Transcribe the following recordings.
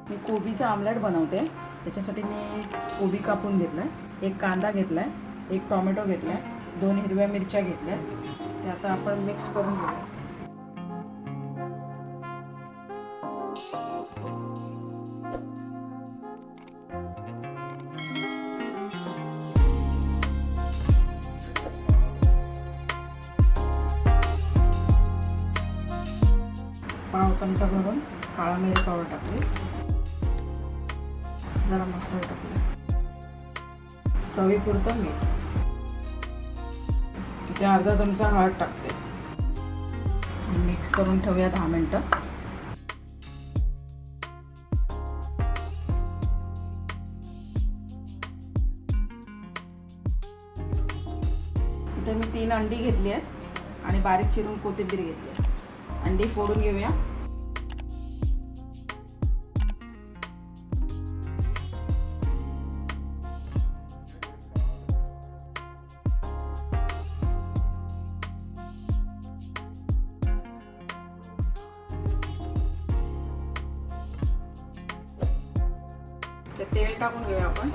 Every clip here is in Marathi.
मी कोबीचा आमलेट बनवते. त्याच्यासाठी मी कोबी कापून घेतलाय, एक कांदा घेतलाय, एक टोमॅटो घेतलाय, 2 हिरव्या मिरच्या घेतल्या. ते आता आपण मिक्स करून घेऊया. पाव चमचा भरून काळा मिरी पावडर टाकली, गरम मसाला टाकला, चवीपुरतं मीठ, इथे अर्धा चमचा हळद टाकते. मिक्स करून ठेवूया 10 मिनिटं. इथे मी 3 अंडी घेतली आहेत आणि बारीक चिरून कोथिंबीर घेतली आहे. अंडी फोडून घेऊया. ते तेल टाकून घेऊया आपण.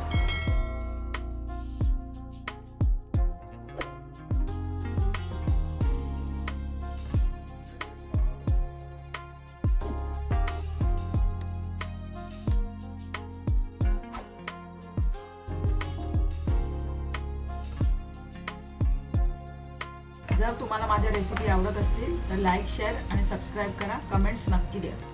जर तुम्हाला माझ्या रेसिपी आवडत असतील तर लाईक, शेअर आणि सबस्क्राईब करा. कमेंट्स नक्की द्या.